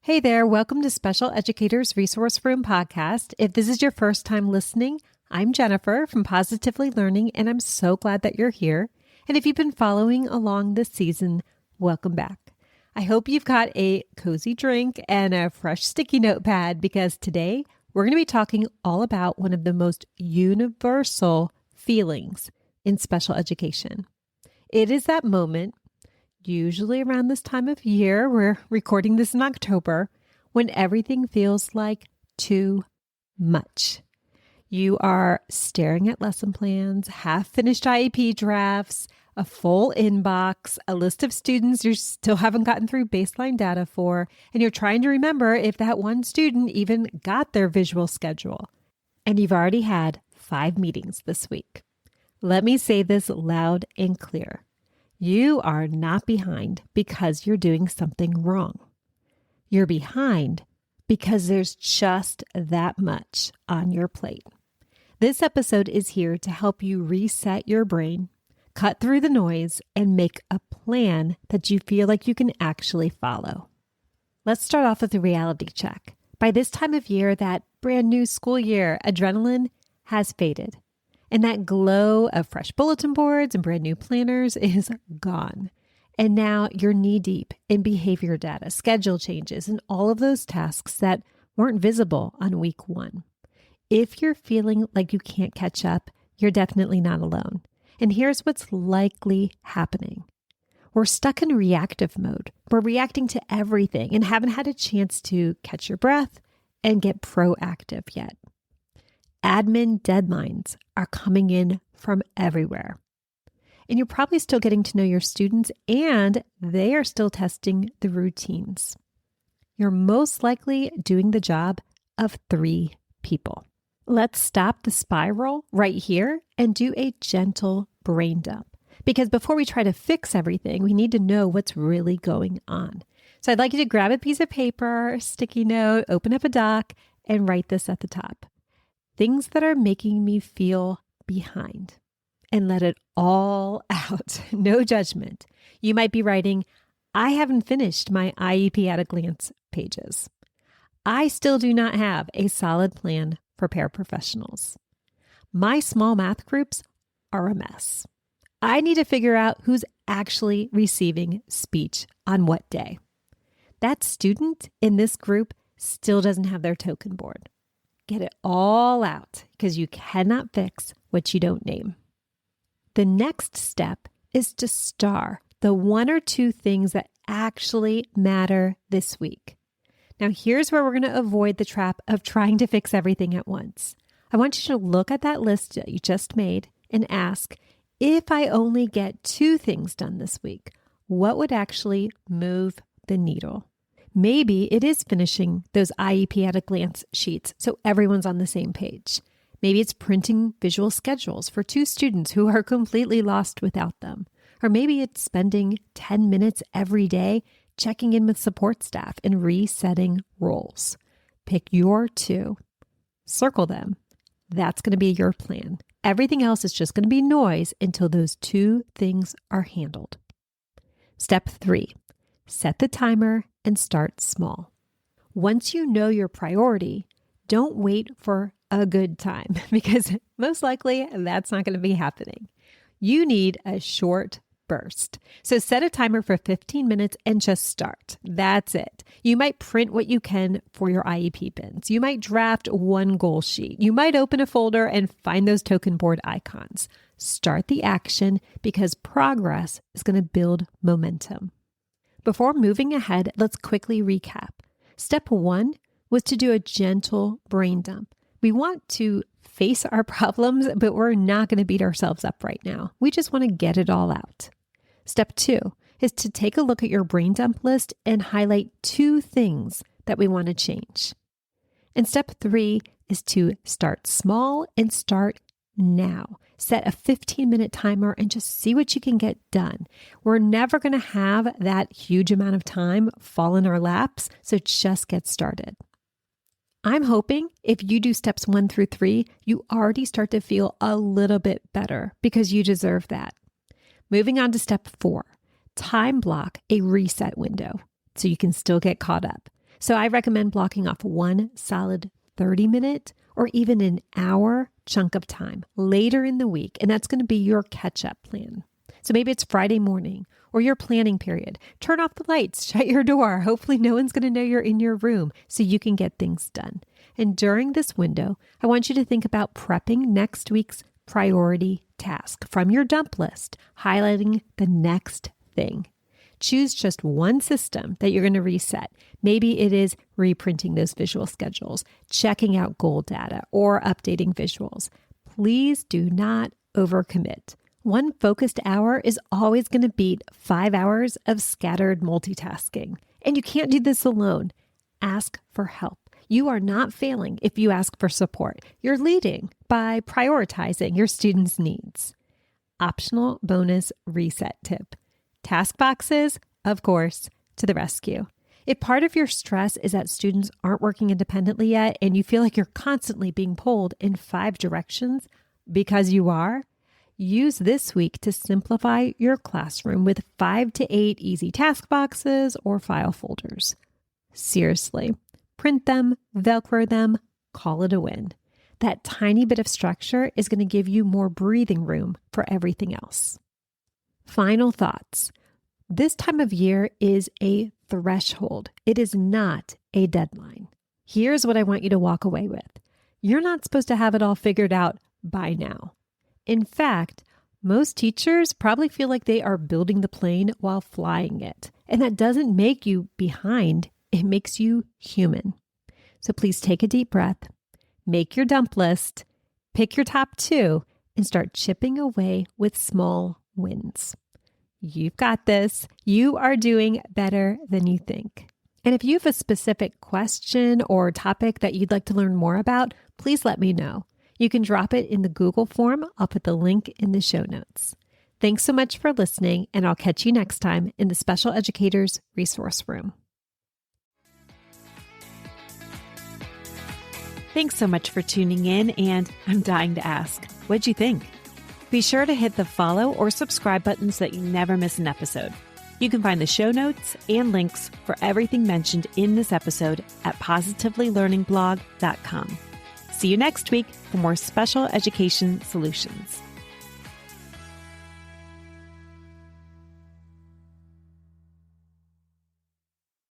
Hey there, welcome to Special Educators Resource Room podcast. If this is your first time listening, I'm Jennifer from Positively Learning, and I'm so glad that you're here. And if you've been following along this season, welcome back. I hope you've got a cozy drink and a fresh sticky notepad because today we're going to be talking all about one of the most universal feelings in special education. It is that moment, usually around this time of year, we're recording this in October, when everything feels like too much. You are staring at lesson plans, half-finished IEP drafts, a full inbox, a list of students you still haven't gotten through baseline data for, and you're trying to remember if that one student even got their visual schedule. And you've already had 5 meetings this week. Let me say this loud and clear. You are not behind because you're doing something wrong. You're behind because there's just that much on your plate. This episode is here to help you reset your brain, cut through the noise, and make a plan that you feel like you can actually follow. Let's start off with a reality check. By this time of year, that brand new school year, adrenaline has faded. And that glow of fresh bulletin boards and brand new planners is gone. And now you're knee-deep in behavior data, schedule changes, and all of those tasks that weren't visible on week 1. If you're feeling like you can't catch up, you're definitely not alone. And here's what's likely happening. We're stuck in reactive mode. We're reacting to everything and haven't had a chance to catch your breath and get proactive yet. Admin deadlines are coming in from everywhere. And you're probably still getting to know your students and they are still testing the routines. You're most likely doing the job of 3 people. Let's stop the spiral right here and do a gentle brain dump. Because before we try to fix everything, we need to know what's really going on. So I'd like you to grab a piece of paper, a sticky note, open up a doc, and write this at the top. Things that are making me feel behind, and let it all out. No judgment. You might be writing, I haven't finished my IEP at a glance pages. I still do not have a solid plan for paraprofessionals. My small math groups are a mess. I need to figure out who's actually receiving speech on what day. That student in this group still doesn't have their token board. Get it all out because you cannot fix what you don't name. The next step is to star the 1 or 2 things that actually matter this week. Now, here's where we're going to avoid the trap of trying to fix everything at once. I want you to look at that list that you just made and ask, if I only get 2 things done this week, what would actually move the needle? Maybe it is finishing those IEP at a glance sheets so everyone's on the same page. Maybe it's printing visual schedules for 2 students who are completely lost without them. Or maybe it's spending 10 minutes every day checking in with support staff and resetting roles. Pick your 2, circle them. That's going to be your plan. Everything else is just going to be noise until those 2 things are handled. Step 3, set the timer and start small. Once you know your priority, don't wait for a good time because most likely that's not going to be happening. You need a short burst. So set a timer for 15 minutes and just start. That's it. You might print what you can for your IEP bins. You might draft 1 goal sheet. You might open a folder and find those token board icons. Start the action because progress is going to build momentum. Before moving ahead, let's quickly recap. Step 1 was to do a gentle brain dump. We want to face our problems, but we're not going to beat ourselves up right now. We just want to get it all out. Step 2 is to take a look at your brain dump list and highlight 2 things that we want to change. And step 3 is to start small and start now. Set a 15-minute timer and just see what you can get done. We're never going to have that huge amount of time fall in our laps, so just get started. I'm hoping if you do steps 1 through 3, you already start to feel a little bit better because you deserve that. Moving on to step 4, time block a reset window so you can still get caught up. So I recommend blocking off one solid 30-minute or even an hour chunk of time later in the week. And that's going to be your catch-up plan. So maybe it's Friday morning or your planning period. Turn off the lights, shut your door. Hopefully no one's going to know you're in your room so you can get things done. And during this window, I want you to think about prepping next week's priority task from your dump list, highlighting the next thing. Choose just one system that you're going to reset. Maybe it is reprinting those visual schedules, checking out goal data, or updating visuals. Please do not overcommit. One focused hour is always going to beat 5 hours of scattered multitasking. And you can't do this alone. Ask for help. You are not failing if you ask for support. You're leading by prioritizing your students' needs. Optional bonus reset tip. Task boxes, of course, to the rescue. If part of your stress is that students aren't working independently yet and you feel like you're constantly being pulled in 5 directions because you are, use this week to simplify your classroom with 5 to 8 easy task boxes or file folders. Seriously, print them, Velcro them, call it a win. That tiny bit of structure is going to give you more breathing room for everything else. Final thoughts. This time of year is a threshold. It is not a deadline. Here's what I want you to walk away with. You're not supposed to have it all figured out by now. In fact, most teachers probably feel like they are building the plane while flying it. And that doesn't make you behind. It makes you human. So please take a deep breath, make your dump list, pick your top 2, and start chipping away with small wins. You've got this. You are doing better than you think. And if you have a specific question or topic that you'd like to learn more about, please let me know. You can drop it in the Google form. I'll put the link in the show notes. Thanks so much for listening, and I'll catch you next time in the Special Educators Resource Room. Thanks so much for tuning in, and I'm dying to ask, what'd you think? Be sure to hit the follow or subscribe buttons so that you never miss an episode. You can find the show notes and links for everything mentioned in this episode at positivelylearningblog.com. See you next week for more special education solutions.